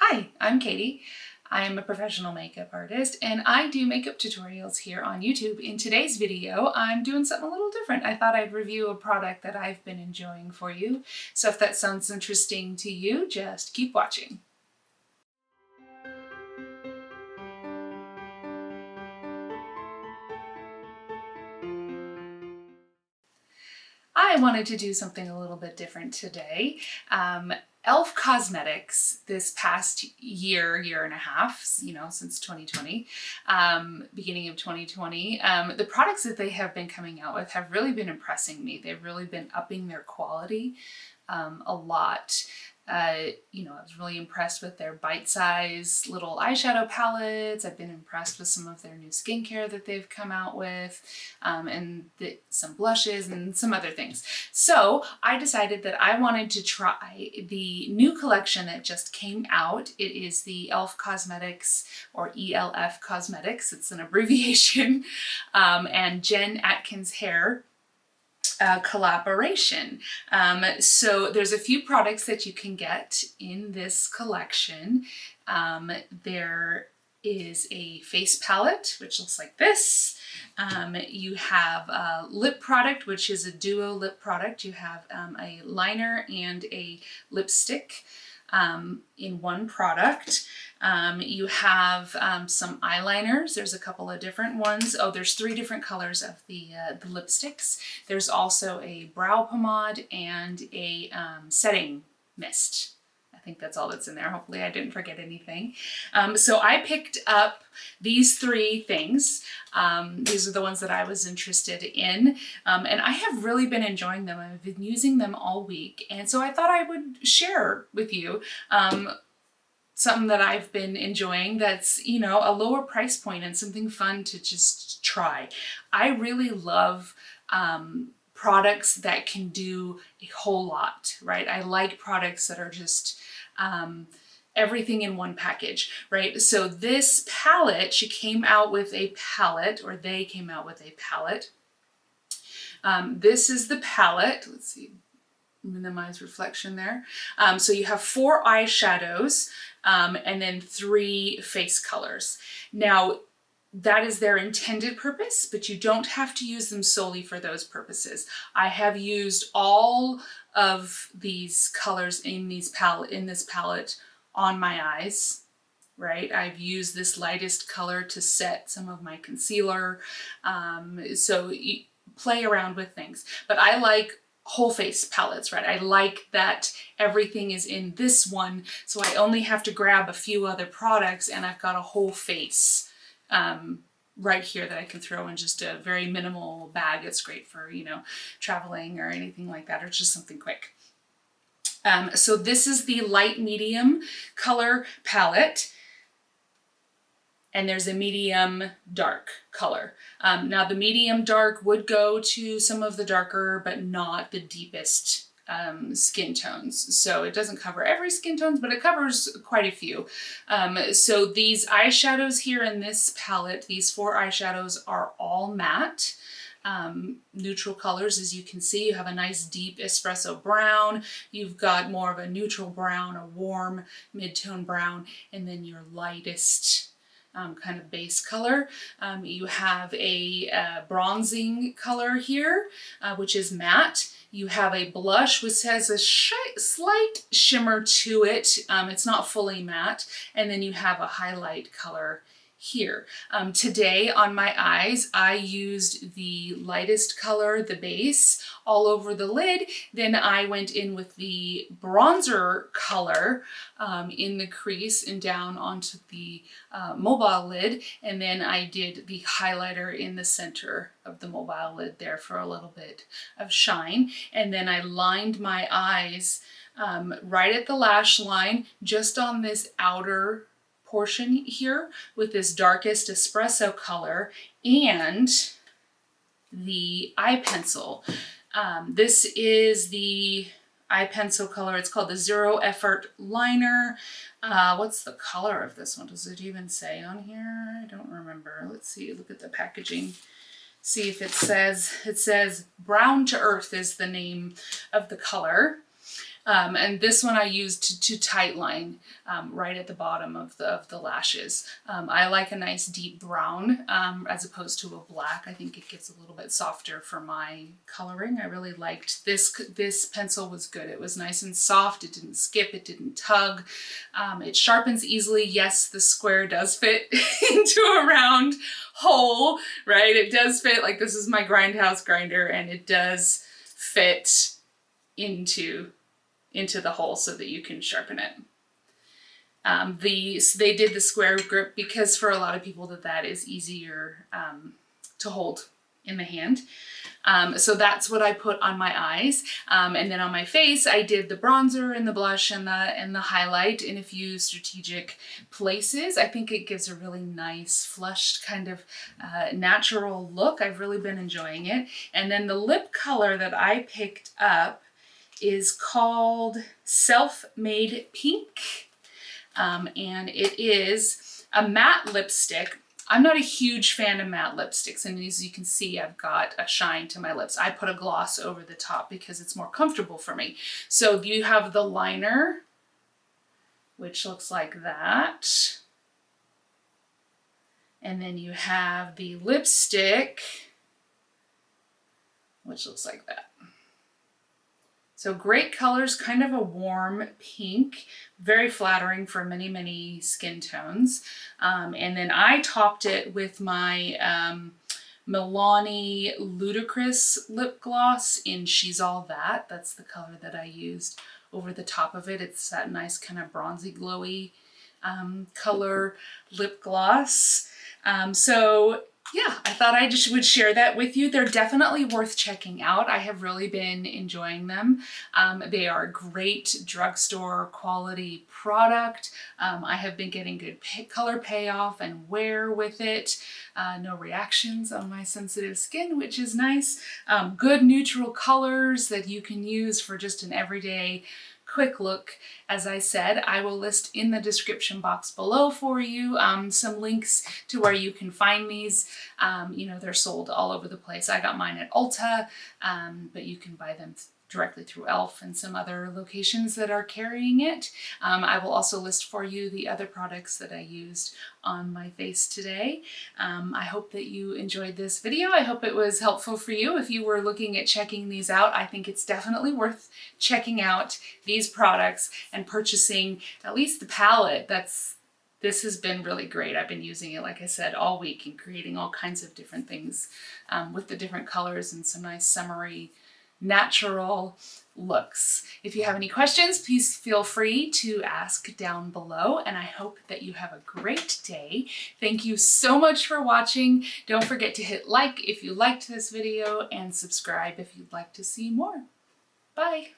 Hi, I'm Katie. I am a professional makeup artist and I do makeup tutorials here on YouTube. In today's video, I'm doing something a little different. I thought I'd review a product that I've been enjoying for you. So if that sounds interesting to you, just keep watching. I wanted to do something a little bit different today. e.l.f. Cosmetics this past year and a half, since 2020, beginning of 2020, the products that they have been coming out with have really been impressing me. They've really been upping their quality a lot. I was really impressed with their bite-sized little eyeshadow palettes. I've been impressed with some of their new skincare that they've come out with, and some blushes and some other things. So I decided that I wanted to try the new collection that just came out. It is the e.l.f. Cosmetics, or ELF Cosmetics. It's an abbreviation, and Jen Atkins Hair collaboration. So there's a few products that you can get in this collection. There is a face palette, which looks like this. You have a lip product, which is a duo lip product. You have a liner and a lipstick in one product. You have some eyeliners. There's a couple of different ones. Oh, there's 3 different colors of the lipsticks. There's also a brow pomade and a setting mist. I think that's all that's in there. Hopefully I didn't forget anything. So I picked up these 3 things. These are the ones that I was interested in. And I have really been enjoying them. I've been using them all week. And so I thought I would share with you something that I've been enjoying that's, a lower price point and something fun to just try. I really love products that can do a whole lot, right? I like products that are just everything in one package, right? So this palette, she came out with a palette, or they came out with a palette. This is the palette. Let's see, minimize reflection there. So you have 4 eyeshadows and then 3 face colors. Now, that is their intended purpose, but you don't have to use them solely for those purposes. I have used all of these colors in this palette on my eyes, right? I've used this lightest color to set some of my concealer. So you play around with things, but I like whole face palettes, right? I like that everything is in this one, so I only have to grab a few other products and I've got a whole face right here that I can throw in just a very minimal bag. It's great for, traveling or anything like that, or just something quick. So this is the light medium color palette. And there's a medium dark color. Now the medium dark would go to some of the darker, but not the deepest skin tones. So it doesn't cover every skin tones, but it covers quite a few. So these eyeshadows here in this palette, these 4 eyeshadows are all matte. Neutral colors, as you can see. You have a nice deep espresso brown, you've got more of a neutral brown, a warm mid-tone brown, and then your lightest kind of base color. You have a bronzing color here, which is matte. You have a blush which has a slight shimmer to it. It's not fully matte. And then you have a highlight color here. Today on my eyes, I used the lightest color, the base, all over the lid. Then I went in with the bronzer color in the crease and down onto the mobile lid. And then I did the highlighter in the center of the mobile lid there for a little bit of shine. And then I lined my eyes right at the lash line, just on this outer portion here with this darkest espresso color and the eye pencil. This is the eye pencil color. It's called the Zero Effort Liner. What's the color of this one? Does it even say on here? I don't remember. Let's see, look at the packaging. See if it says Brown to Earth is the name of the color. And this one I used to tightline right at the bottom of the lashes. I like a nice deep brown as opposed to a black. I think it gets a little bit softer for my coloring. I really liked this pencil was good. It was nice and soft. It didn't skip. It didn't tug. It sharpens easily. Yes, the square does fit into a round hole, right? It does fit. Like, this is my grindhouse grinder, and it does fit into the hole so that you can sharpen it. They did the square grip because for a lot of people that is easier to hold in the hand. So that's what I put on my eyes. And then on my face, I did the bronzer and the blush and the highlight in a few strategic places. I think it gives a really nice flushed kind of natural look. I've really been enjoying it. And then the lip color that I picked up is called Self-Made Pink. And it is a matte lipstick. I'm not a huge fan of matte lipsticks, and as you can see, I've got a shine to my lips. I put a gloss over the top because it's more comfortable for me. So you have the liner, which looks like that. And then you have the lipstick, which looks like that. So great colors, kind of a warm pink, very flattering for many, many skin tones. And then I topped it with my Milani Ludicrous lip gloss in She's All That. That's the color that I used over the top of it. It's that nice kind of bronzy, glowy color lip gloss. So yeah, I thought I just would share that with you. They're definitely worth checking out. I have really been enjoying them. They are a great drugstore quality product. I have been getting good color payoff and wear with it. No reactions on my sensitive skin, which is nice. Good neutral colors that you can use for just an everyday quick look. As I said, I will list in the description box below for you some links to where you can find these. You know, they're sold all over the place. I got mine at Ulta, but you can buy them directly through e.l.f. and some other locations that are carrying it. I will also list for you the other products that I used on my face today. I hope that you enjoyed this video. I hope it was helpful for you. If you were looking at checking these out, I think it's definitely worth checking out these products and purchasing at least the palette. This has been really great. I've been using it, like I said, all week and creating all kinds of different things with the different colors and some nice summery natural looks. If you have any questions, please feel free to ask down below, and I hope that you have a great day. Thank you so much for watching. Don't forget to hit like if you liked this video and subscribe if you'd like to see more. Bye.